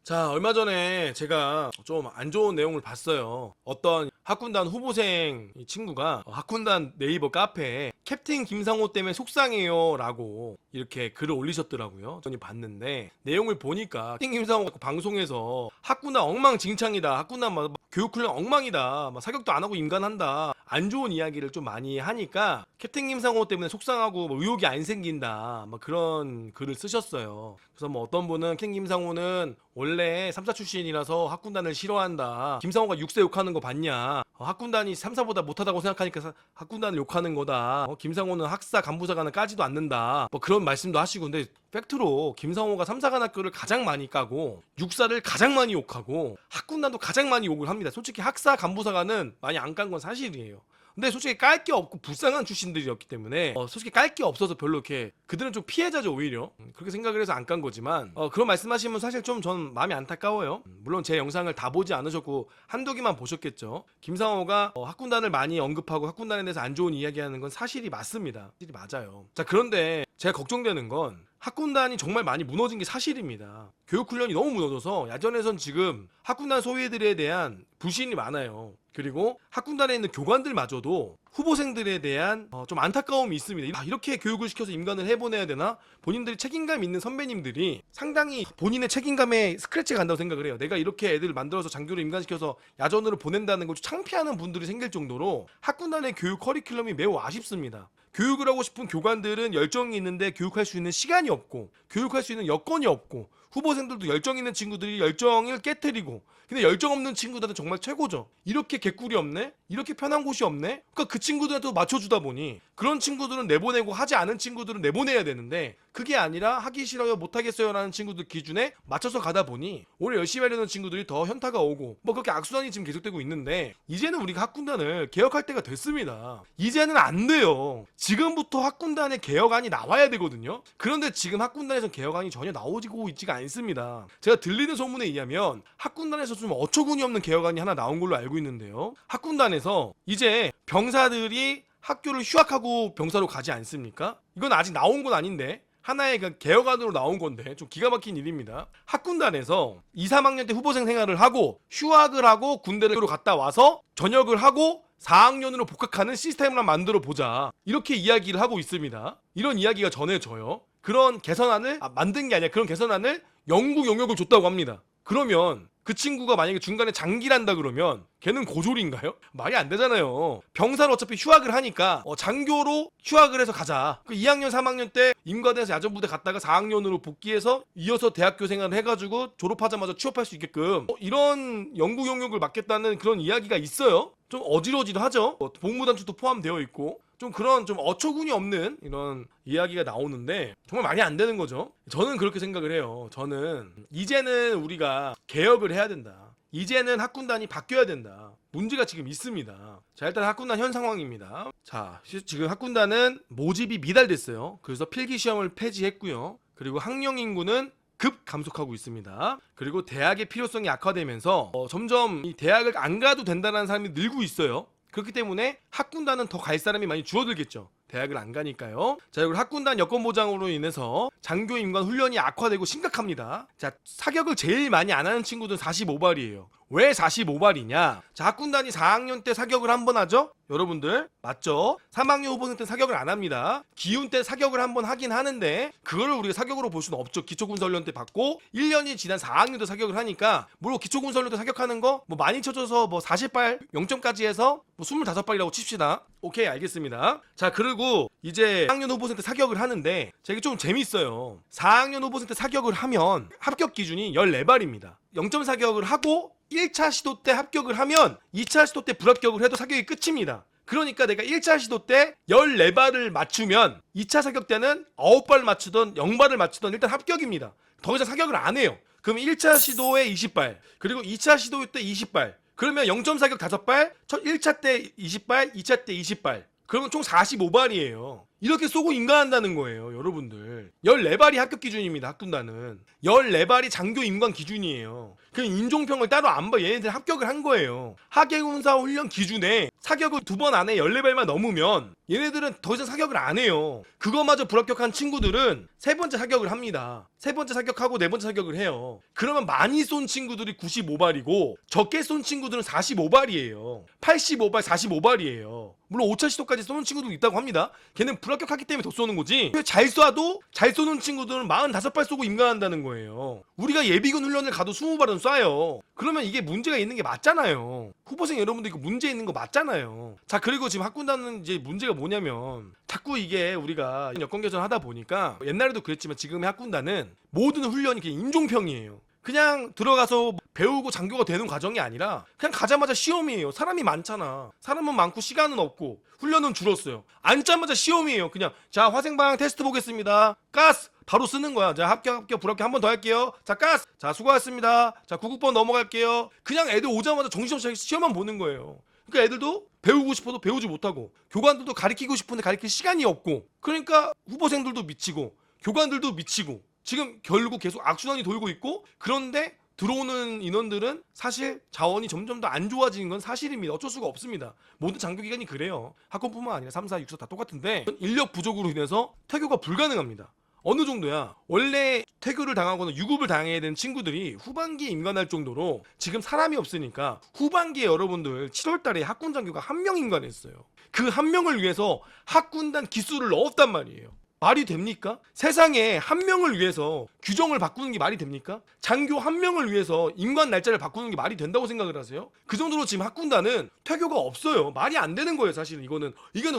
자, 얼마 전에 제가 좀 안 좋은 내용을 봤어요. 어떤 학군단 후보생 이 친구가 학군단 네이버 카페에 캡틴 김상호 때문에 속상해요 라고 이렇게 글을 올리셨더라고요. 저는 봤는데 내용을 보니까 캡틴 김상호가 방송에서 학군단 엉망진창이다, 학군단 막 교육훈련 엉망이다, 막 사격도 안 하고 임관한다, 안 좋은 이야기를 좀 많이 하니까 캡틴 김상호 때문에 속상하고 뭐 의욕이 안 생긴다, 막 그런 글을 쓰셨어요. 그래서 뭐 어떤 분은 캡틴 김상호는 원래 3사 출신이라서 학군단을 싫어한다, 김상호가 6세 욕하는 거 봤냐, 학군단이 3사보다 못하다고 생각하니까 학군단을 욕하는 거다, 김상호는 학사 간부사관을 까지도 않는다, 뭐 그런 말씀도 하시고. 근데 팩트로 김상호가 3사관 학교를 가장 많이 까고 육사를 가장 많이 욕하고 학군단도 가장 많이 욕을 합니다. 솔직히 학사 간부사관은 많이 안 깐 건 사실이에요. 근데 솔직히 깔 게 없고 불쌍한 출신들이었기 때문에 솔직히 깔 게 없어서 별로 이렇게 그들은 좀 피해자죠, 오히려. 그렇게 생각을 해서 안 깐 거지만 그런 말씀하시면 사실 좀 저는 마음이 안타까워요. 물론 제 영상을 다 보지 않으셨고 한두 개만 보셨겠죠. 김상호가 학군단을 많이 언급하고 학군단에 대해서 안 좋은 이야기하는 건 사실이 맞습니다. 사실이 맞아요. 자, 그런데 제가 걱정되는 건 학군단이 정말 많이 무너진 게 사실입니다. 교육훈련이 너무 무너져서 야전에선 지금 학군단 소위들에 대한 불신이 많아요. 그리고 학군단에 있는 교관들마저도 후보생들에 대한 좀 안타까움이 있습니다. 이렇게 교육을 시켜서 임관을 해보내야 되나? 본인들이 책임감 있는 선배님들이 상당히 본인의 책임감에 스크래치가 간다고 생각을 해요. 내가 이렇게 애들 만들어서 장교를 임관시켜서 야전으로 보낸다는 걸 창피하는 분들이 생길 정도로 학군단의 교육 커리큘럼이 매우 아쉽습니다. 교육을 하고 싶은 교관들은 열정이 있는데 교육할 수 있는 시간이 없고 교육할 수 있는 여건이 없고, 후보생들도 열정 있는 친구들이 열정을 깨트리고, 근데 열정 없는 친구들은 정말 최고죠. 이렇게 개꿀이 없네? 이렇게 편한 곳이 없네? 그러니까 그 친구들한테 맞춰주다 보니 그런 친구들은 내보내고 하지 않은 친구들은 내보내야 되는데, 그게 아니라 하기 싫어요, 못하겠어요 라는 친구들 기준에 맞춰서 가다 보니 오히려 열심히 하려는 친구들이 더 현타가 오고, 뭐 그렇게 악순환이 지금 계속되고 있는데, 이제는 우리가 학군단을 개혁할 때가 됐습니다. 이제는 안 돼요. 지금부터 학군단의 개혁안이 나와야 되거든요. 그런데 지금 학군단에서 개혁안이 전혀 나오고 있지가 않습니다. 제가 들리는 소문에 의하면 학군단에서 좀 어처구니 없는 개혁안이 하나 나온 걸로 알고 있는데요. 학군단에서 이제 병사들이 학교를 휴학하고 병사로 가지 않습니까? 이건 아직 나온 건 아닌데 하나의 그 개혁안으로 나온 건데 좀 기가 막힌 일입니다. 학군단에서 2, 3학년 때 후보생 생활을 하고 휴학을 하고 군대로 갔다 와서 전역을 하고 4학년으로 복학하는 시스템을 만들어 보자, 이렇게 이야기를 하고 있습니다. 이런 이야기가 전해져요. 그런 개선안을 만든 게 아니라 그런 개선안을 영구 용역을 줬다고 합니다. 그러면 그 친구가 만약에 중간에 장기를 한다 그러면 걔는 고졸인가요? 말이 안 되잖아요. 병사로 어차피 휴학을 하니까 장교로 휴학을 해서 가자. 그 2학년 3학년 때 임관해서 야전부대 갔다가 4학년으로 복귀해서 이어서 대학교 생활을 해가지고 졸업하자마자 취업할 수 있게끔 이런 영구 용역을 맡겠다는 그런 이야기가 있어요. 좀 어지러지하죠. 복무단축도 포함되어 있고 좀 그런 좀 어처구니 없는 이런 이야기가 나오는데 정말 말이 안 되는 거죠. 저는 그렇게 생각을 해요. 저는 이제는 우리가 개혁을 해야 된다. 이제는 학군단이 바뀌어야 된다. 문제가 지금 있습니다. 자, 일단 학군단 현 상황입니다. 자, 지금 학군단은 모집이 미달됐어요. 그래서 필기시험을 폐지했고요. 그리고 학령 인구는 급 감속하고 있습니다. 그리고 대학의 필요성이 악화되면서 점점 이 대학을 안 가도 된다는 사람이 늘고 있어요. 그렇기 때문에 학군단은 더 갈 사람이 많이 줄어들겠죠. 대학을 안 가니까요. 자, 그리고 학군단 여건 보장으로 인해서 장교 임관 훈련이 악화되고 심각합니다. 자, 사격을 제일 많이 안 하는 친구들은 45발이에요. 왜 45발이냐? 자, 학군단이 4학년 때 사격을 한 번 하죠? 여러분들 맞죠? 3학년 후보생 때 사격을 안 합니다. 기훈 때 사격을 한 번 하긴 하는데 그거를 우리가 사격으로 볼 수는 없죠. 기초군사훈련 때 받고 1년이 지난 4학년 때 사격을 하니까, 물론 기초군사훈련 때 사격하는 거 뭐 많이 쳐줘서 뭐 40발 0점까지 해서 뭐 25발이라고 칩시다. 오케이, 알겠습니다. 자, 그리고 이제 4학년 후보생 때 사격을 하는데 자, 이게 좀 재밌어요. 4학년 후보생 때 사격을 하면 합격 기준이 14발입니다. 0점 사격을 하고 1차 시도 때 합격을 하면 2차 시도 때 불합격을 해도 사격이 끝입니다. 그러니까 내가 1차 시도 때 14발을 맞추면 2차 사격 때는 9발 맞추던 0발을 맞추던 일단 합격입니다. 더 이상 사격을 안 해요. 그럼 1차 시도에 20발, 그리고 2차 시도 때 20발, 그러면 0점 사격 5발, 1차 때 20발, 2차 때 20발, 그러면 총 45발이에요. 이렇게 쏘고 임관한다는 거예요, 여러분들. 14발이 합격 기준입니다, 학군단은. 14발이 장교 임관 기준이에요. 그 인종평을 따로 안 봐. 얘네들 합격을 한 거예요. 하계군사 훈련 기준에 사격을 2번 안에 14발만 넘으면 얘네들은 더 이상 사격을 안 해요. 그거마저 불합격한 친구들은 세 번째 사격을 합니다. 세 번째 사격하고 네 번째 사격을 해요. 그러면 많이 쏜 친구들이 95발이고 적게 쏜 친구들은 45발이에요. 85발, 45발이에요. 물론 5차 시도까지 쏘는 친구도 있다고 합니다. 걔는 불합격하기 때문에 더 쏘는 거지. 잘 쏴도 잘 쏘는 친구들은 45발 쏘고 임관한다는 거예요. 우리가 예비군 훈련을 가도 20발은 쏴요. 그러면 이게 문제가 있는 게 맞잖아요. 후보생 여러분들 이거 문제 있는 거 맞잖아요. 자, 그리고 지금 학군단은 이제 문제가 뭐냐면 자꾸 이게 우리가 여권 개선 하다 보니까 옛날에도 그랬지만 지금의 학군단은 모든 훈련이 그냥 임종평이에요. 그냥 들어가서 배우고 장교가 되는 과정이 아니라 그냥 가자마자 시험이에요. 사람이 많잖아. 사람은 많고 시간은 없고 훈련은 줄었어요. 앉자마자 시험이에요. 그냥 자, 화생방 테스트 보겠습니다. 가스! 바로 쓰는 거야. 자, 합격, 불합격 한 번 더 할게요. 자, 가스! 자, 수고하셨습니다. 자, 구급번 넘어갈게요. 그냥 애들 오자마자 정신없이 시험만 보는 거예요. 그러니까 애들도 배우고 싶어도 배우지 못하고 교관들도 가르치고 싶은데 가르칠 시간이 없고 그러니까 후보생들도 미치고 교관들도 미치고 지금 결국 계속 악순환이 돌고 있고 그런데 들어오는 인원들은 사실 자원이 점점 더 안 좋아지는 건 사실입니다. 어쩔 수가 없습니다. 모든 장교기관이 그래요. 학군뿐만 아니라 3, 4, 6, 4 다 똑같은데 인력 부족으로 인해서 퇴교가 불가능합니다. 어느 정도야? 원래 퇴교를 당하거나 유급을 당해야 되는 친구들이 후반기에 임관할 정도로 지금 사람이 없으니까 후반기에 여러분들 7월달에 학군 장교가 한 명 임관했어요. 그 한 명을 위해서 학군단 기수를 넣었단 말이에요. 말이 됩니까? 세상에 한 명을 위해서 규정을 바꾸는 게 말이 됩니까? 장교 한 명을 위해서 임관 날짜를 바꾸는 게 말이 된다고 생각을 하세요? 그 정도로 지금 학군단은 퇴교가 없어요. 말이 안 되는 거예요. 사실은 이거는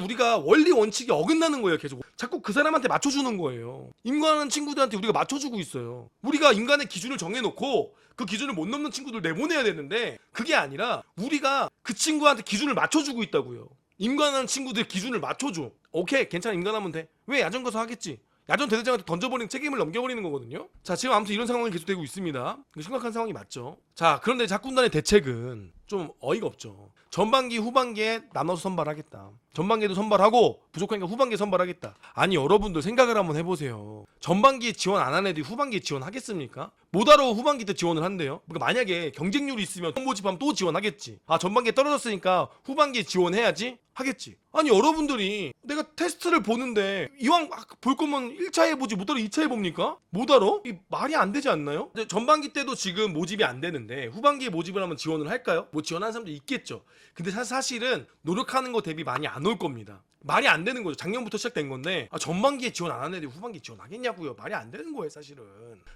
우리가 원리 원칙이 어긋나는 거예요. 계속 자꾸 그 사람한테 맞춰주는 거예요. 임관하는 친구들한테 우리가 맞춰주고 있어요. 우리가 임관의 기준을 정해놓고 그 기준을 못 넘는 친구들 내보내야 되는데 그게 아니라 우리가 그 친구한테 기준을 맞춰주고 있다고요. 임관하는 친구들 기준을 맞춰줘. 오케이, 괜찮아, 임관하면 돼. 왜? 야전 가서 하겠지. 야전 대대장한테 던져버리는 책임을 넘겨버리는 거거든요. 자, 지금 아무튼 이런 상황이 계속되고 있습니다. 심각한 상황이 맞죠. 자, 그런데 학군단의 대책은 좀 어이가 없죠. 전반기 후반기에 나눠서 선발하겠다. 전반기에도 선발하고 부족하니까 후반기에 선발하겠다. 아니, 여러분들 생각을 한번 해보세요. 전반기에 지원 안 한 애들이 후반기에 지원하겠습니까? 못하러 후반기 때 지원을 한대요. 그러니까 만약에 경쟁률이 있으면 모집하면 또 지원하겠지. 아, 전반기에 떨어졌으니까 후반기에 지원해야지 하겠지. 아니, 여러분들이 내가 테스트를 보는데 이왕 볼 거면 1차 해보지 못하러 2차 해봅니까? 못하러? 이 말이 안 되지 않나요? 전반기 때도 지금 모집이 안 되는데 후반기에 모집을 하면 지원을 할까요? 뭐 지원하는 사람도 있겠죠. 근데 사실은 노력하는 거 대비 많이 안 올 겁니다. 말이 안 되는 거죠. 작년부터 시작된 건데 전반기에 지원 안 하는 애들이 후반기에 지원하겠냐고요. 말이 안 되는 거예요, 사실은.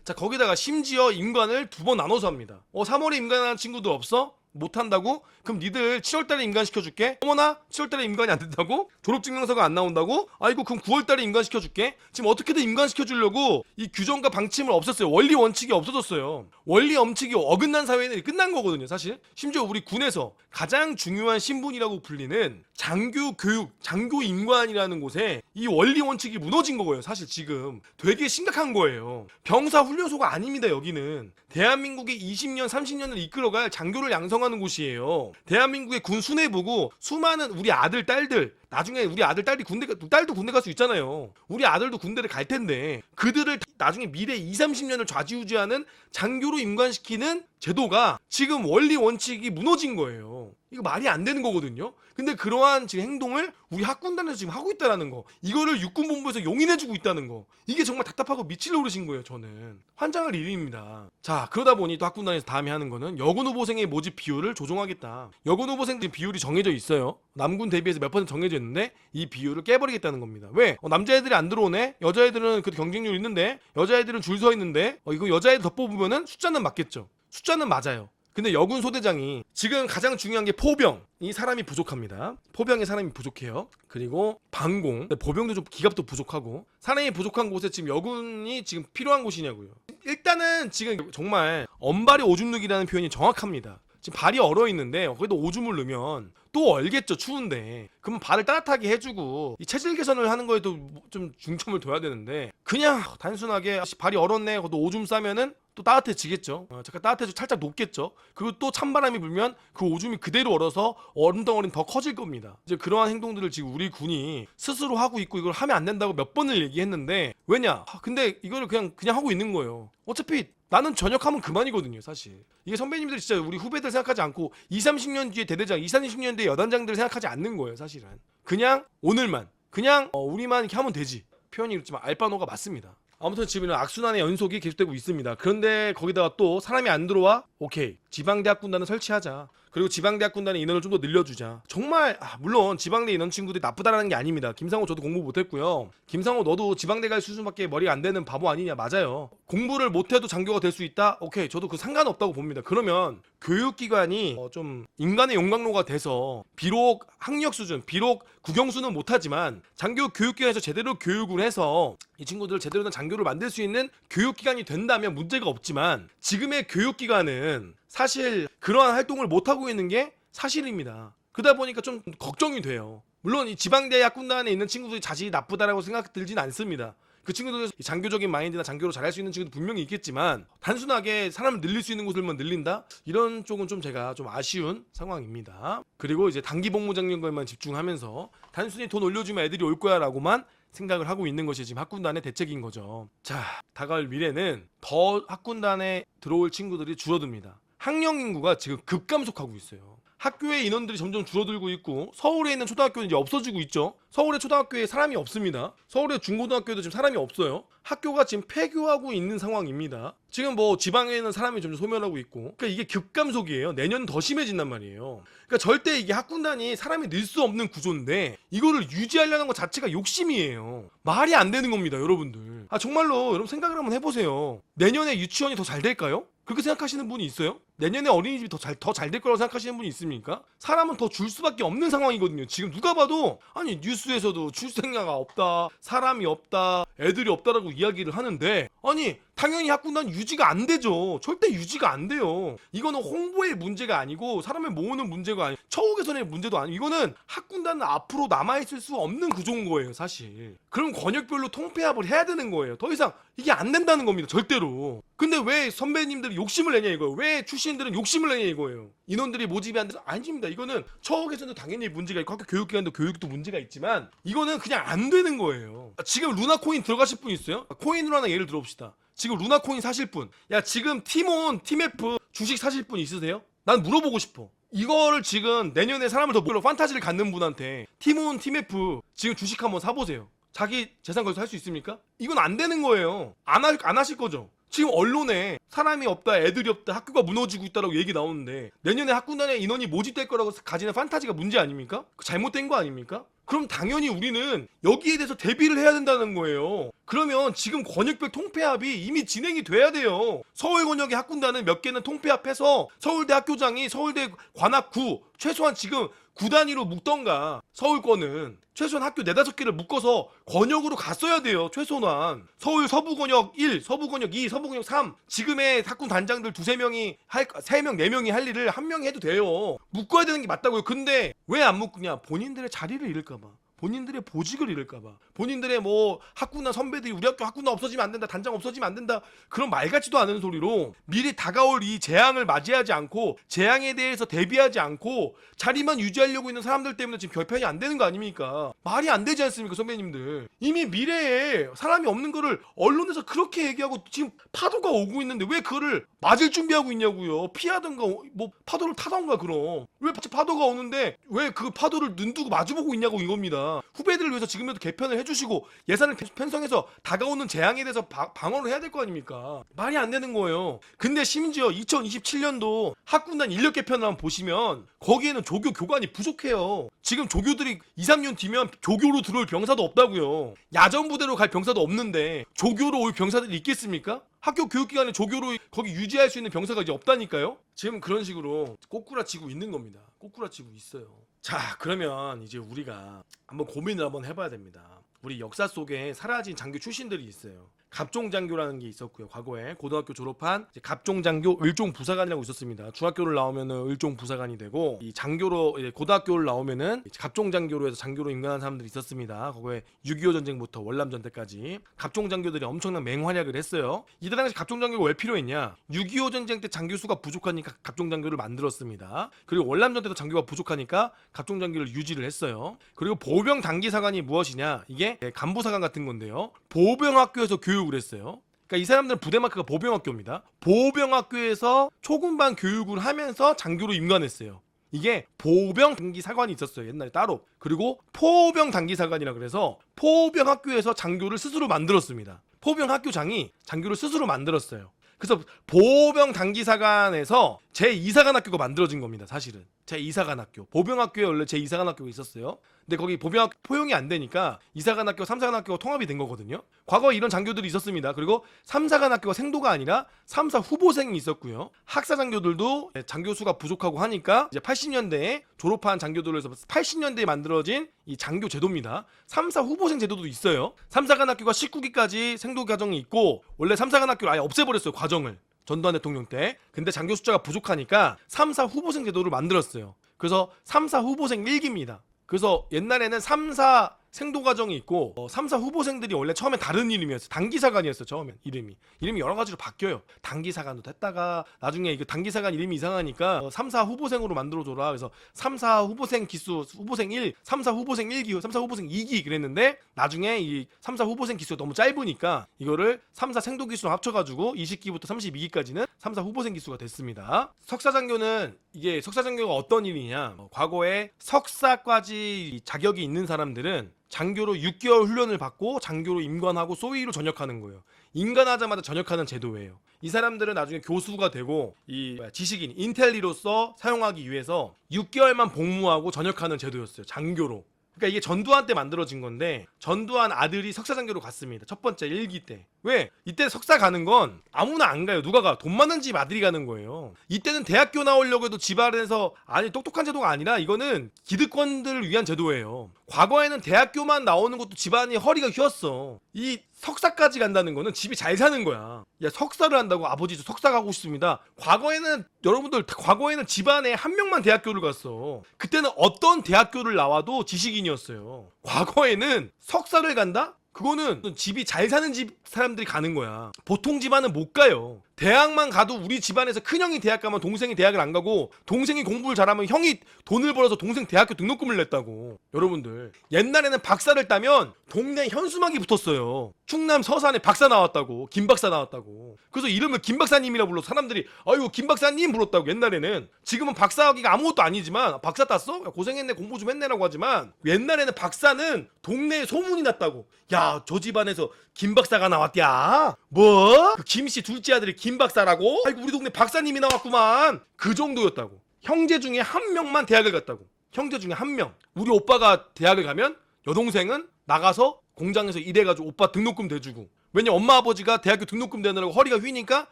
자, 거기다가 심지어 임관을 2번 나눠서 합니다. 3월에 임관하는 친구들 없어? 못한다고? 그럼 니들 7월달에 임관시켜줄게. 어머나, 7월달에 임관이 안 된다고? 졸업증명서가 안 나온다고? 아이고, 그럼 9월달에 임관시켜줄게. 지금 어떻게든 임관시켜주려고 이 규정과 방침을 없앴어요. 원리 원칙이 없어졌어요. 원리 원칙이 어긋난 사회는 끝난 거거든요, 사실. 심지어 우리 군에서 가장 중요한 신분이라고 불리는 장교 교육, 장교 임관이라는 곳에 이 원리 원칙이 무너진 거예요. 사실 지금 되게 심각한 거예요. 병사 훈련소가 아닙니다. 여기는 대한민국의 20년, 30년을 이끌어갈 장교를 양성하는 곳이에요. 대한민국의 군 수뇌부고 수많은 우리 아들, 딸들, 나중에 우리 아들, 딸도 군대 갈 수 있잖아요. 우리 아들도 군대를 갈 텐데 그들을 나중에 미래 20, 30년을 좌지우지하는 장교로 임관시키는 제도가 지금 원리 원칙이 무너진 거예요. 이거 말이 안 되는 거거든요. 근데 그러한 지금 행동을 우리 학군단에서 지금 하고 있다라는 거, 이거를 육군본부에서 용인해주고 있다는 거, 이게 정말 답답하고 미칠 노릇인 거예요. 저는 환장할 일입니다. 자, 그러다 보니 또 학군단에서 다음에 하는 거는 여군 후보생의 모집 비율을 조정하겠다. 여군 후보생들 비율이 정해져 있어요. 남군 대비해서 몇 퍼센트 정해져 있는데 이 비율을 깨버리겠다는 겁니다. 왜? 남자애들이 안 들어오네. 여자애들은 그 경쟁률 있는데, 여자애들은 줄 서 있는데, 이거 여자애들 더 뽑으면은 숫자는 맞겠죠. 숫자는 맞아요. 근데 여군 소대장이 지금 가장 중요한 게 포병, 이 사람이 부족합니다. 포병에 사람이 부족해요. 그리고 방공, 보병도 좀 기갑도 부족하고, 사람이 부족한 곳에 지금 여군이 지금 필요한 곳이냐고요. 일단은 지금 정말 언발이 오줌 누기라는 표현이 정확합니다. 지금 발이 얼어 있는데 거기다 오줌을 넣으면 또 얼겠죠, 추운데. 그러면 발을 따뜻하게 해주고 이 체질 개선을 하는 거에도 좀 중점을 둬야 되는데 그냥 단순하게 발이 얼었네 하고 오줌 싸면은 또 따뜻해지겠죠. 잠깐 따뜻해지고 살짝 녹겠죠. 그리고 또 찬바람이 불면 그 오줌이 그대로 얼어서 얼음덩어리는 더 커질 겁니다. 이제 그러한 행동들을 지금 우리 군이 스스로 하고 있고 이걸 하면 안 된다고 몇 번을 얘기했는데 왜냐? 근데 이거를 그냥 하고 있는 거예요. 어차피 나는 전역하면 그만이거든요 사실. 이게 선배님들 진짜 우리 후배들 생각하지 않고 20-30년 뒤에 대대장, 20-30년 뒤에 여단장들 생각하지 않는 거예요 사실은. 그냥 오늘만 그냥 우리만 이렇게 하면 되지. 표현이 그렇지만 알바노가 맞습니다. 아무튼 지금은 악순환의 연속이 계속되고 있습니다. 그런데 거기다가 또 사람이 안 들어와? 오케이, 지방대학 군단을 설치하자. 그리고 지방대학 군단의 인원을 좀 더 늘려주자. 정말 물론 지방대 인원 친구들이 나쁘다라는 게 아닙니다. 김상호 저도 공부 못했고요. 김상호 너도 지방대 갈 수준밖에 머리가 안 되는 바보 아니냐. 맞아요. 공부를 못해도 장교가 될 수 있다? 오케이, 저도 그 상관없다고 봅니다. 그러면 교육기관이 좀 인간의 용광로가 돼서 비록 학력 수준, 비록 국영수는 못하지만 장교 교육기관에서 제대로 교육을 해서 이 친구들을 제대로 된 장교를 만들 수 있는 교육기관이 된다면 문제가 없지만 지금의 교육기관은 사실 그러한 활동을 못하고 있는 게 사실입니다. 그러다 보니까 좀 걱정이 돼요. 물론 이 지방대학 군단에 있는 친구들이 자질이 나쁘다라고 생각 들진 않습니다. 그 친구들 장교적인 마인드나 장교로 잘할 수 있는 친구도 분명히 있겠지만 단순하게 사람을 늘릴 수 있는 곳을만 늘린다? 이런 쪽은 좀 제가 좀 아쉬운 상황입니다. 그리고 이제 단기 복무장려에만 집중하면서 단순히 돈 올려주면 애들이 올 거야 라고만 생각을 하고 있는 것이 지금 학군단의 대책인 거죠. 자, 다가올 미래는 더 학군단에 들어올 친구들이 줄어듭니다. 학령 인구가 지금 급감속하고 있어요. 학교의 인원들이 점점 줄어들고 있고 서울에 있는 초등학교는 이제 없어지고 있죠. 서울의 초등학교에 사람이 없습니다. 서울의 중고등학교도 지금 사람이 없어요. 학교가 지금 폐교하고 있는 상황입니다. 지금 뭐 지방에는 사람이 점점 소멸하고 있고, 그러니까 이게 급감속이에요. 내년 더 심해진단 말이에요. 그러니까 절대 이게 학군단이 사람이 늘 수 없는 구조인데 이거를 유지하려는 것 자체가 욕심이에요. 말이 안 되는 겁니다, 여러분들. 정말로 여러분 생각을 한번 해보세요. 내년에 유치원이 더 잘 될까요? 그렇게 생각하시는 분이 있어요? 내년에 어린이집이 더 잘 될 거라고 생각하시는 분이 있습니까? 사람은 더 줄 수밖에 없는 상황이거든요. 지금 누가 봐도 아니 뉴스에서도 출생자가 없다, 사람이 없다, 애들이 없다라고 이야기를 하는데 아니 당연히 학군단 유지가 안 되죠. 절대 유지가 안 돼요. 이거는 홍보의 문제가 아니고 사람을 모으는 문제가 아니고 처우 개선의 문제도 아니고 이거는 학군단은 앞으로 남아있을 수 없는 구조인 거예요 사실. 그럼 권역별로 통폐합을 해야 되는 거예요. 더 이상 이게 안 된다는 겁니다 절대로. 근데 왜 선배님들이 욕심을 내냐 이거예요. 왜 출신들은 욕심을 내냐 이거예요. 인원들이 모집이 안 돼서 아닙니다. 이거는 처우 개선도 당연히 문제가 있고 학교 교육기관도 교육도 문제가 있지만 이거는 그냥 안 되는 거예요. 지금 루나코인 들어가실 분 있어요? 코인으로 하나 예를 들어봅시다. 지금 루나코인 사실 분, 야 지금 팀온, 팀F 주식 사실 분 있으세요? 난 물어보고 싶어. 이거를 지금 내년에 사람을 더 모으려 판타지를 갖는 분한테 팀온, 팀F 지금 주식 한번 사보세요. 자기 재산 걸서 할 수 있습니까? 이건 안 되는 거예요. 안 하실 거죠? 지금 언론에 사람이 없다, 애들이 없다, 학교가 무너지고 있다라고 얘기 나오는데 내년에 학군단에 인원이 모집될 거라고 가지는 판타지가 문제 아닙니까? 잘못된 거 아닙니까? 그럼 당연히 우리는 여기에 대해서 대비를 해야 된다는 거예요. 그러면 지금 권역별 통폐합이 이미 진행이 돼야 돼요. 서울 권역의 학군단은 몇 개는 통폐합해서 서울대 학교장이 서울대 관악구 최소한 지금 구 단위로 묶던가 서울권은 최소한 학교 4-5개를 묶어서 권역으로 갔어야 돼요. 최소한 서울 서부권역 1, 서부권역 2, 서부권역 3 지금의 학군 단장들 2-3명이 3명, 4명이 할 일을 1명이 해도 돼요. 묶어야 되는 게 맞다고요. 근데 왜 안 묶느냐? 본인들의 자리를 잃을까봐. 본인들의 보직을 잃을까봐. 본인들의 뭐 학군단 선배들이 우리 학교 학군단 없어지면 안 된다, 단장 없어지면 안 된다, 그런 말 같지도 않은 소리로 미래 다가올 이 재앙을 맞이하지 않고 재앙에 대해서 대비하지 않고 자리만 유지하려고 있는 사람들 때문에 지금 결편이 안 되는 거 아닙니까? 말이 안 되지 않습니까 선배님들? 이미 미래에 사람이 없는 거를 언론에서 그렇게 얘기하고 지금 파도가 오고 있는데 왜 그거를 맞을 준비하고 있냐고요. 피하던가 뭐 파도를 타던가. 그럼 왜 파도가 오는데 왜 그 파도를 눈 두고 마주보고 있냐고 이겁니다. 후배들을 위해서 지금이라도 개편을 해주시고 예산을 편성해서 다가오는 재앙에 대해서 방어를 해야 될 거 아닙니까? 말이 안 되는 거예요. 근데 심지어 2027년도 학군단 인력 개편을 한번 보시면 거기에는 조교 교관이 부족해요. 지금 조교들이 2-3년 뒤면 조교로 들어올 병사도 없다고요. 야전부대로 갈 병사도 없는데 조교로 올 병사들이 있겠습니까? 학교 교육기관에 조교로 거기 유지할 수 있는 병사가 이제 없다니까요. 지금 그런 식으로 꼬꾸라치고 있는 겁니다. 꼬꾸라치고 있어요. 자, 그러면 이제 우리가 한번 고민을 한번 해봐야 됩니다. 우리 역사 속에 사라진 장교 출신들이 있어요. 갑종장교라는 게 있었고요. 과거에 고등학교 졸업한 갑종장교 을종부사관이라고 있었습니다. 중학교를 나오면은 을종부사관이 되고 이 장교로 고등학교를 나오면은 갑종장교로 해서 장교로 임관한 사람들이 있었습니다. 거기에 6.25 전쟁부터 월남전 때까지 갑종장교들이 엄청난 맹활약을 했어요. 이때 당시 갑종장교가 왜 필요했냐? 6.25 전쟁 때 장교 수가 부족하니까 갑종장교를 만들었습니다. 그리고 월남전 때도 장교가 부족하니까 갑종장교를 유지를 했어요. 그리고 보병 단기사관이 무엇이냐? 이게 간부사관 같은 건데요. 보병학교에서 교육을 했어요. 그러니까 이 사람들은 부대마크가 보병학교입니다. 보병학교에서 초급반 교육을 하면서 장교로 임관했어요. 이게 보병 단기사관이 있었어요. 옛날에 따로. 그리고 포병 단기사관이라 그래서 포병학교에서 장교를 스스로 만들었습니다. 포병학교장이 장교를 스스로 만들었어요. 그래서 보병 단기사관에서 제2사관학교가 만들어진 겁니다. 사실은 제2사관학교, 보병학교에 원래 제2사관학교가 있었어요. 근데 거기 보병학교 포용이 안 되니까 2사관학교, 3사관학교가 통합이 된 거거든요. 과거에 이런 장교들이 있었습니다. 그리고 3사관학교가 생도가 아니라 3사 후보생이 있었고요. 학사 장교들도 장교 수가 부족하고 하니까 이제 80년대에 졸업한 장교들로 해서 80년대에 만들어진 이 장교 제도입니다. 3사 후보생 제도도 있어요. 3사관학교가 19기까지 생도 과정이 있고 원래 3사관학교를 아예 없애버렸어요. 과정을. 전두환 대통령 때. 근데 장교 숫자가 부족하니까 3사 후보생 제도를 만들었어요. 그래서 3사 후보생 1기입니다. 그래서 옛날에는 3사 생도과정이 있고 3사 후보생들이 원래 처음엔 다른 이름이었어요. 단기사관이었어요. 처음엔 이름이 여러 가지로 바뀌어요. 단기사관도 됐다가 나중에 이거 단기사관 이름이 이상하니까 3사 후보생으로 만들어줘라. 그래서 3사 후보생 기수 후보생 1, 3사 후보생 1기, 3사 후보생 2기 그랬는데 나중에 이 3사 후보생 기수가 너무 짧으니까 이거를 3사 생도 기수로 합쳐가지고 20기부터 32기까지는 3사 후보생 기수가 됐습니다. 석사장교는 이게 석사장교가 어떤 일이냐? 과거에 석사까지 자격이 있는 사람들은 장교로 6개월 훈련을 받고 장교로 임관하고 소위로 전역하는 거예요. 임관하자마자 전역하는 제도예요. 이 사람들은 나중에 교수가 되고 이 지식인, 인텔리로서 사용하기 위해서 6개월만 복무하고 전역하는 제도였어요. 장교로. 그러니까 이게 전두환 때 만들어진 건데 전두환 아들이 석사장교로 갔습니다. 첫 번째 1기 때. 왜? 이때 석사 가는 건 아무나 안 가요. 누가 가? 돈 많은 집 아들이 가는 거예요. 이때는 대학교 나오려고 해도 집안에서 아니 똑똑한 제도가 아니라 이거는 기득권들을 위한 제도예요. 과거에는 대학교만 나오는 것도 집안이 허리가 휘었어. 이 석사까지 간다는 거는 집이 잘 사는 거야. 야, 석사를 한다고 아버지 저 석사 가고 싶습니다. 과거에는 여러분들 과거에는 집안에 한 명만 대학교를 갔어. 그때는 어떤 대학교를 나와도 지식인이었어요. 과거에는 석사를 간다? 그거는 집이 잘 사는 집 사람들이 가는 거야. 보통 집안은 못 가요. 대학만 가도 우리 집안에서 큰형이 대학 가면 동생이 대학을 안 가고 동생이 공부를 잘하면 형이 돈을 벌어서 동생 대학교 등록금을 냈다고. 여러분들 옛날에는 박사를 따면 동네 현수막이 붙었어요. 충남 서산에 박사 나왔다고, 김 박사 나왔다고. 그래서 이름을 김 박사님이라 불러 사람들이 아유 김 박사님 불렀다고. 옛날에는. 지금은 박사하기가 아무것도 아니지만 박사 땄어? 고생했네 공부 좀 했네라고 하지만 옛날에는 박사는 동네에 소문이 났다고. 야 저 집안에서 김 박사가 나왔디야. 뭐? 그 김씨 둘째 아들이 김 박사라고? 아이고 우리 동네 박사님이 나왔구만. 그 정도였다고. 형제 중에 한 명만 대학을 갔다고. 형제 중에 한 명. 우리 오빠가 대학을 가면 여동생은 나가서 공장에서 일해가지고 오빠 등록금 대주고. 왜냐 엄마 아버지가 대학교 등록금 대느라고 허리가 휘니까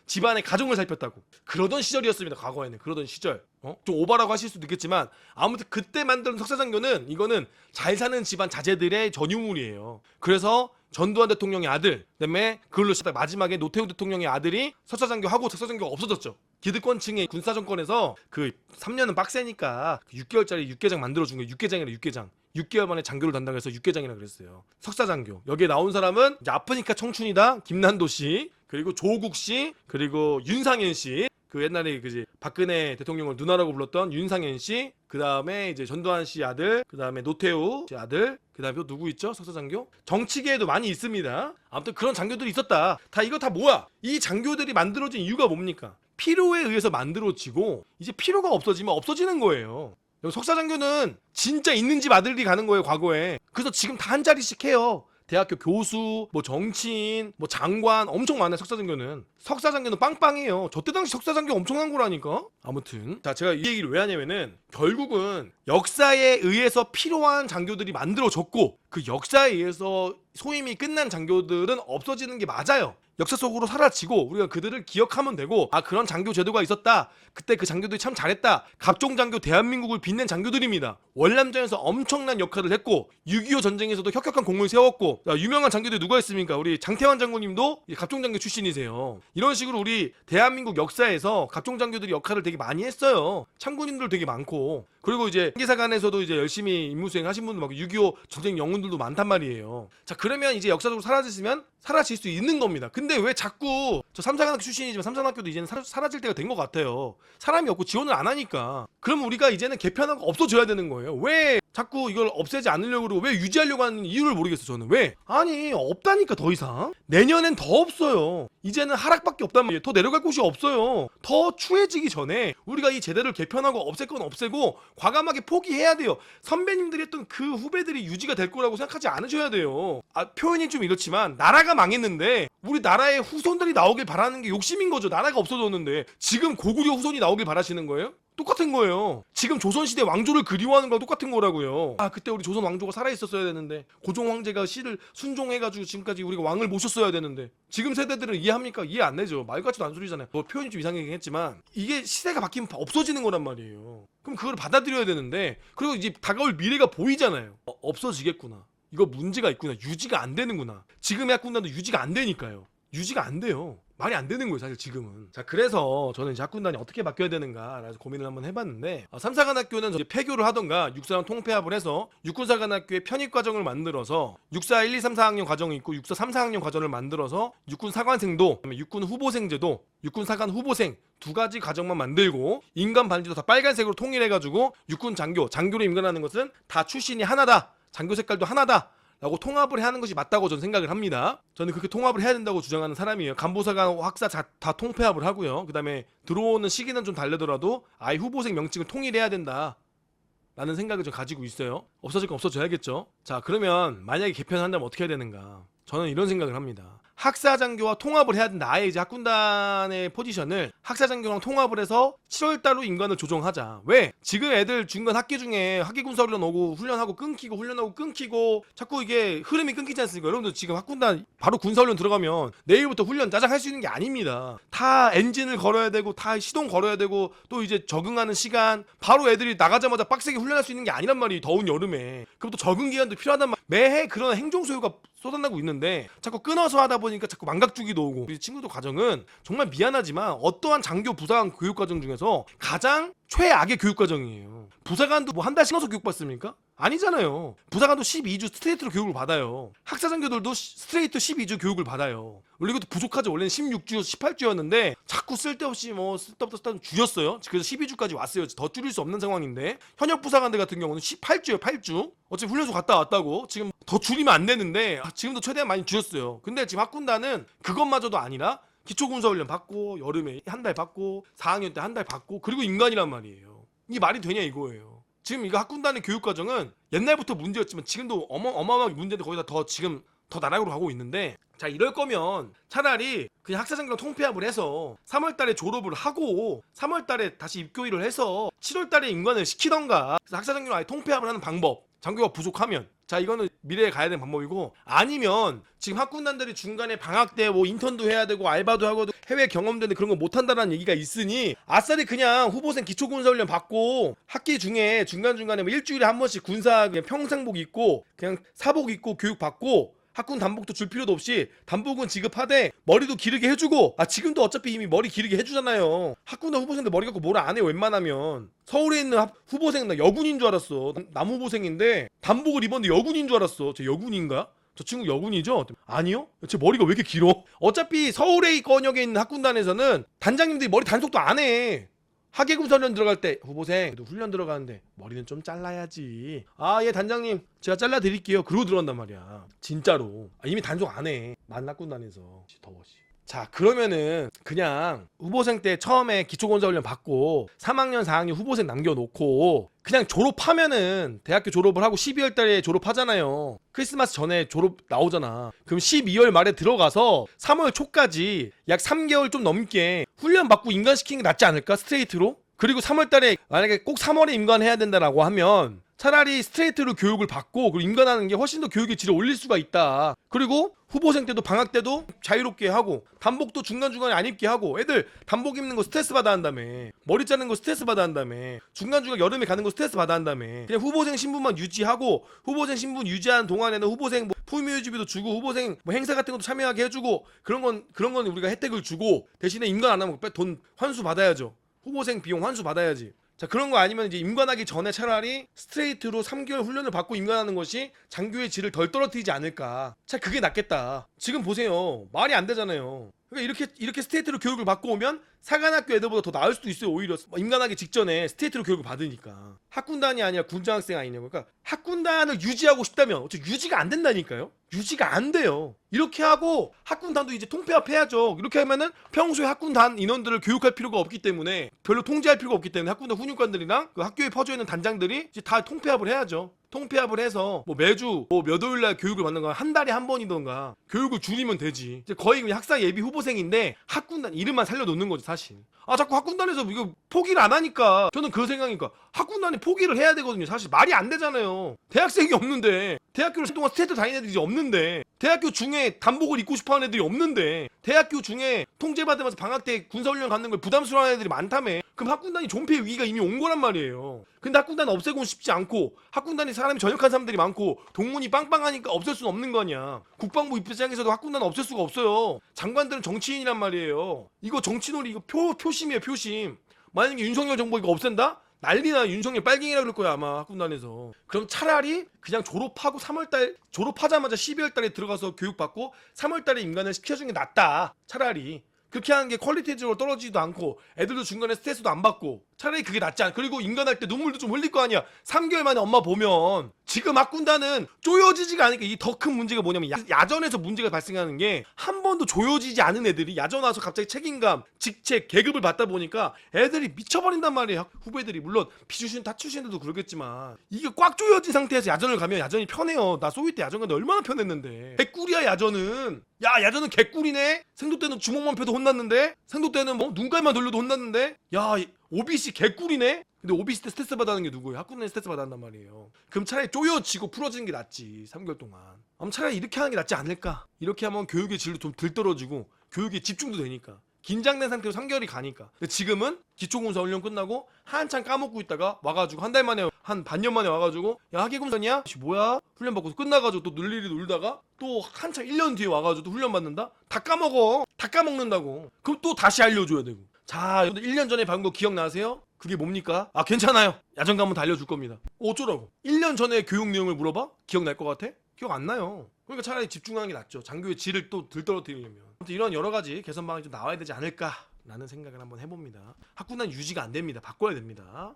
집안의 가정을 살폈다고. 그러던 시절이었습니다. 과거에는. 그러던 시절. 좀 오바라고 하실 수도 있겠지만 아무튼 그때 만든 석사장교는 이거는 잘 사는 집안 자제들의 전유물이에요. 그래서 전두환 대통령의 아들, 그다음에 그걸로 시작 마지막에 노태우 대통령의 아들이 석사장교 하고 석사장교가 없어졌죠. 기득권층의 군사정권에서 그 3년은 빡세니까 6개월짜리 육개장 만들어준 거예요. 육개장이라 육개장. 6개월 만에 장교를 담당해서 육개장이라 그랬어요. 석사장교. 여기에 나온 사람은 이제 아프니까 청춘이다. 김난도 씨, 그리고 조국 씨, 그리고 윤상현 씨. 그 옛날에 그지 박근혜 대통령을 누나라고 불렀던 윤상현 씨, 그 다음에 이제 전두환 씨 아들, 그 다음에 노태우 씨 아들, 그 다음에 또 누구 있죠? 석사장교? 정치계에도 많이 있습니다. 아무튼 그런 장교들이 있었다. 이거 다 뭐야? 이 장교들이 만들어진 이유가 뭡니까? 필요에 의해서 만들어지고 이제 필요가 없어지면 없어지는 거예요. 석사장교는 진짜 있는 집 아들이 가는 거예요. 과거에. 그래서 지금 다 한 자리씩 해요. 대학교 교수, 뭐 정치인, 뭐 장관 엄청 많아요. 석사장교는. 석사장교는 빵빵해요. 저때 당시 석사장교 엄청난 거라니까. 아무튼 자 제가 이 얘기를 왜 하냐면은 결국은 역사에 의해서 필요한 장교들이 만들어졌고 그 역사에 의해서 소임이 끝난 장교들은 없어지는 게 맞아요. 역사 속으로 사라지고 우리가 그들을 기억하면 되고 아 그런 장교 제도가 있었다. 그때 그 장교들이 참 잘했다. 각종장교 대한민국을 빛낸 장교들입니다. 월남전에서 엄청난 역할을 했고 6.25 전쟁에서도 혁혁한 공을 세웠고 유명한 장교들이 누가 있습니까? 우리 장태환 장군님도 각종장교 출신이세요. 이런 식으로 우리 대한민국 역사에서 각종장교들이 역할을 되게 많이 했어요. 참군인들 되게 많고 그리고 이제 한기사관에서도 이제 열심히 임무 수행하신 분들 막 6.25 전쟁 영웅들도 많단 말이에요. 자 그러면 이제 역사적으로 사라질 수 있는 겁니다. 근데 왜 자꾸 저 삼사관학교 출신이지만 삼사관학교도 이제는 사라질 때가 된 것 같아요. 사람이 없고 지원을 안 하니까. 그럼 우리가 이제는 개편하고 없어져야 되는 거예요. 왜 자꾸 이걸 없애지 않으려고 그러고 왜 유지하려고 하는 이유를 모르겠어 저는. 왜? 아니 없다니까 더 이상. 내년엔 더 없어요. 이제는 하락밖에 없단 말이에요. 더 내려갈 곳이 없어요. 더 추해지기 전에 우리가 이 제도를 개편하고 없앨 건 없애고 과감하게 포기해야 돼요. 선배님들이 했던 그 후배들이 유지가 될 거라고 생각하지 않으셔야 돼요. 표현이 좀 이렇지만 나라가 망했는데 우리 나라의 후손들이 나오길 바라는 게 욕심인 거죠. 나라가 없어졌는데 지금 고구려 후손이 나오길 바라시는 거예요? 똑같은 거예요. 지금 조선시대 왕조를 그리워하는 거랑 똑같은 거라고요. 그때 우리 조선 왕조가 살아있었어야 되는데 고종 황제가 씨를 순종해가지고 지금까지 우리가 왕을 모셨어야 되는데 지금 세대들은 이해합니까? 이해 안 되죠. 말 같지도 않은 소리잖아요. 뭐 표현이 좀 이상하긴 했지만 이게 시대가 바뀌면 없어지는 거란 말이에요. 그럼 그걸 받아들여야 되는데 그리고 이제 다가올 미래가 보이잖아요. 없어지겠구나. 이거 문제가 있구나. 유지가 안 되는구나. 지금의 학군단도 유지가 안 되니까요. 유지가 안 돼요. 말이 안 되는 거예요 사실 지금은. 자 그래서 저는 이제 학군단이 어떻게 바뀌어야 되는가 라서 고민을 한번 해봤는데 삼사관학교는 이제 폐교를 하던가 육사랑 통폐합을 해서 육군사관학교의 편입과정을 만들어서 육사 1, 2, 3, 4학년 과정이 있고 육사 3, 4학년 과정을 만들어서 육군사관생도 육군후보생제도 육군사관 후보생 두 가지 과정만 만들고 인간 반지도 다 빨간색으로 통일해가지고 육군장교 장교로 임관하는 것은 다 출신이 하나다. 장교 색깔도 하나다. 라고 통합을 하는 것이 맞다고 저는 생각을 합니다. 저는 그렇게 통합을 해야 된다고 주장하는 사람이에요. 간부사관 학사 다 통폐합을 하고요. 그 다음에 들어오는 시기는 좀 다르더라도 아예 후보생 명칭을 통일해야 된다 라는 생각을 좀 가지고 있어요. 없어질 건 없어져야겠죠. 자 그러면 만약에 개편한다면 어떻게 해야 되는가. 저는 이런 생각을 합니다. 학사장교와 통합을 해야 된다. 아예 이제 학군단의 포지션을 학사장교랑 통합을 해서 7월달로 인관을 조정하자. 왜? 지금 애들 중간 학기 중에 학기군사훈련 오고 훈련하고 끊기고 훈련하고 끊기고 자꾸 이게 흐름이 끊기지 않습니까? 여러분들 지금 학군단 바로 군사훈련 들어가면 내일부터 훈련 짜장 할 수 있는 게 아닙니다. 다 엔진을 걸어야 되고 다 시동 걸어야 되고 또 이제 적응하는 시간 바로 애들이 나가자마자 빡세게 훈련할 수 있는 게 아니란 말이에요. 더운 여름에. 그럼 또 적응 기간도 필요하단 말. 매해 그런 행정소요가 쏟아나고 있는데 자꾸 끊어서 하다 보니까 자꾸 망각주기도 오고. 우리 친구들 과정은 정말 미안하지만 어떠한 장교 부사관 교육과정 중에서 가장 최악의 교육과정이에요. 부사관도 뭐 한 달 신어서 교육받습니까? 아니잖아요. 부사관도 12주 스트레이트로 교육을 받아요. 학사장교들도 스트레이트 12주 교육을 받아요. 원래 이것도 부족하죠. 원래는 16주, 18주였는데 자꾸 쓸데없이 뭐 쓸데없다 줄였어요. 그래서 12주까지 왔어요. 더 줄일 수 없는 상황인데 현역 부사관들 같은 경우는 18주예요. 8주. 어차피 훈련소 갔다 왔다고 지금 더 줄이면 안 되는데 지금도 최대한 많이 줄였어요. 근데 지금 학군단은 그것마저도 아니라 기초군사훈련 받고 여름에 한 달 받고 4학년 때 한 달 받고 그리고 인간이란 말이에요. 이게 말이 되냐 이거예요. 지금 이거 학군단의 교육과정은 옛날부터 문제였지만 지금도 어마어마하게 문제인데 거기다 더 지금 더 나락으로 가고 있는데 자 이럴 거면 차라리 그냥 학사장교랑 통폐합을 해서 3월달에 졸업을 하고 3월달에 다시 입교일을 해서 7월달에 임관을 시키던가. 그래서 학사장교랑 아예 통폐합을 하는 방법. 장교가 부족하면 자 이거는 미래에 가야 되는 방법이고 아니면 지금 학군단들이 중간에 방학 때 뭐 인턴도 해야 되고 알바도 하고 해외 경험되는 그런 거 못한다라는 얘기가 있으니 아싸리 그냥 후보생 기초군사훈련 받고 학기 중에 중간중간에 뭐 일주일에 한 번씩 군사 그냥 평상복 입고 그냥 사복 입고 교육 받고 학군 단복도 줄 필요도 없이 단복은 지급하되 머리도 기르게 해주고 지금도 어차피 이미 머리 기르게 해주잖아요. 학군단 후보생들 머리 갖고 뭐라 안 해요 웬만하면. 서울에 있는 후보생 나 여군인 줄 알았어. 남후보생인데 단복을 입었는데 여군인 줄 알았어. 저 여군인가? 저 친구 여군이죠? 아니요? 제 머리가 왜 이렇게 길어? 어차피 서울에 권역에 있는 학군단에서는 단장님들이 머리 단속도 안 해. 하계군사훈련 들어갈 때 후보생 훈련 들어가는데 머리는 좀 잘라야지. 예 단장님 제가 잘라 드릴게요. 그러고 들어간단 말이야. 진짜로. 이미 단속 안 해. 만학군단에서. 더워. 자 그러면은 그냥 후보생 때 처음에 기초군사훈련 받고 3학년 4학년 후보생 남겨놓고 그냥 졸업하면은 대학교 졸업을 하고 12월 달에 졸업하잖아요. 크리스마스 전에 졸업 나오잖아. 그럼 12월 말에 들어가서 3월 초까지 약 3개월 좀 넘게 훈련 받고 임관시키는 게 낫지 않을까? 스트레이트로? 그리고 3월 달에 만약에 꼭 3월에 임관해야 된다라고 하면 차라리 스트레이트로 교육을 받고 그리고 임관하는 게 훨씬 더 교육의 질을 올릴 수가 있다. 그리고 후보생 때도 방학 때도 자유롭게 하고 단복도 중간중간에 안 입게 하고 애들 단복 입는 거 스트레스 받아 한다며. 머리 자르는 거 스트레스 받아 한다며. 중간중간 여름에 가는 거 스트레스 받아 한다며. 그냥 후보생 신분만 유지하고 후보생 신분 유지하는 동안에는 후보생 뭐 품위유지비도 주고 후보생 뭐 행사 같은 것도 참여하게 해주고 그런 건 우리가 혜택을 주고 대신에 임관 안 하면 돈 환수 받아야죠. 후보생 비용 환수 받아야지. 자 그런 거 아니면 이제 임관하기 전에 차라리 스트레이트로 3개월 훈련을 받고 임관하는 것이 장교의 질을 덜 떨어뜨리지 않을까. 자 그게 낫겠다. 지금 보세요. 말이 안 되잖아요. 그러니까 이렇게 스테이트로 교육을 받고 오면 사관학교 애들보다 더 나을 수도 있어요. 오히려 임관하기 직전에 스테이트로 교육을 받으니까. 학군단이 아니라 군장학생 아니냐고. 그러니까 학군단을 유지하고 싶다면 어차피 유지가 안 된다니까요. 유지가 안 돼요. 이렇게 하고 학군단도 이제 통폐합해야죠. 이렇게 하면은 평소에 학군단 인원들을 교육할 필요가 없기 때문에, 별로 통제할 필요가 없기 때문에 학군단 훈육관들이랑 그 학교에 퍼져 있는 단장들이 이제 다 통폐합을 해야죠. 통폐합을 해서 뭐 매주 뭐 몇 월날 교육을 받는 거 한 달에 한 번이던가 교육을 줄이면 되지. 이제 거의 그냥 학사 예비 후보생인데 학군단 이름만 살려놓는 거죠 사실. 아 자꾸 학군단에서 이거 포기를 안 하니까 저는 그 생각이니까 학군단이 포기를 해야 되거든요. 사실 말이 안 되잖아요. 대학생이 없는데, 대학교를 동안 스테이트 다니는 애들이 없는데, 대학교 중에 단복을 입고 싶어하는 애들이 없는데, 대학교 중에 통제받으면서 방학 때 군사훈련 갖는 걸 부담스러워하는 애들이 많다며. 그럼 학군단이 존폐 위기가 이미 온 거란 말이에요. 근데 학군단 없애고 싶지 않고, 학군단이 사람이 전역한 사람들이 많고 동문이 빵빵하니까 없앨 수는 없는 거 아니야. 국방부 입장에서도 학군단 없앨 수가 없어요. 장관들은 정치인이란 말이에요. 이거 정치놀이, 이거 표심이에요, 표심. 만약에 윤석열 정부 이거 없앤다? 난리나. 윤석열 빨갱이라 그럴 거야 아마 학군단에서. 그럼 차라리 그냥 졸업하고 3월달 졸업하자마자 12월달에 들어가서 교육받고 3월달에 임관을 시켜주는 게 낫다. 차라리 그렇게 하는 게 퀄리티적으로 떨어지지도 않고 애들도 중간에 스트레스도 안 받고 차라리 그게 낫지 않아. 그리고 임관할 때 눈물도 좀 흘릴 거 아니야. 3개월 만에 엄마 보면. 지금 학군단은 쪼여지지가 않으니까. 이 더 큰 문제가 뭐냐면 야전에서 문제가 발생하는 게, 한 번도 조여지지 않은 애들이 야전 와서 갑자기 책임감, 직책, 계급을 받다 보니까 애들이 미쳐버린단 말이에요. 후배들이. 물론 비주신 타출신들도 그러겠지만 이게 꽉 조여진 상태에서 야전을 가면 야전이 편해요. 나 소위 때 야전 갔는데 얼마나 편했는데. 개꿀이야 야전은. 야 야전은 개꿀이네. 생도 때는 주먹만 펴도 혼났는데, 생도 때는 뭐 눈깔만 돌려도 혼났는데, 야 OBC 개꿀이네. 근데 OBC 때 스트레스 받는 게 누구예요? 학군단에 스트레스 받았단 말이에요. 그럼 차라리 쪼여지고 풀어지는 게 낫지. 3개월 동안. 아무 차라리 이렇게 하는 게 낫지 않을까. 이렇게 하면 교육의 질도 좀 덜 떨어지고 교육에 집중도 되니까. 긴장된 상태로 3개월이 가니까. 근데 지금은 기초군사 훈련 끝나고 한참 까먹고 있다가 와가지고 한 달 만에, 한 반년 만에 와가지고 야 하기군사냐? 뭐야? 훈련 받고 끝나가지고 또 늘일이 놀다가 또 한참 1년 뒤에 와가지고 또 훈련 받는다? 다 까먹어. 다 까먹는다고. 그럼 또 다시 알려줘야 되고. 자, 1년 전에 받은 거 기억나세요? 그게 뭡니까? 아 괜찮아요. 야전 가면 다 알려줄 겁니다. 어쩌라고? 1년 전에 교육 내용을 물어봐? 기억날 것 같아? 기억 안 나요. 그러니까 차라리 집중하는 게 낫죠. 장교의 질을 또 덜 떨어뜨리려면. 아무튼 이런 여러 가지 개선 방안이 좀 나와야 되지 않을까라는 생각을 한번 해봅니다. 학군단 유지가 안 됩니다. 바꿔야 됩니다.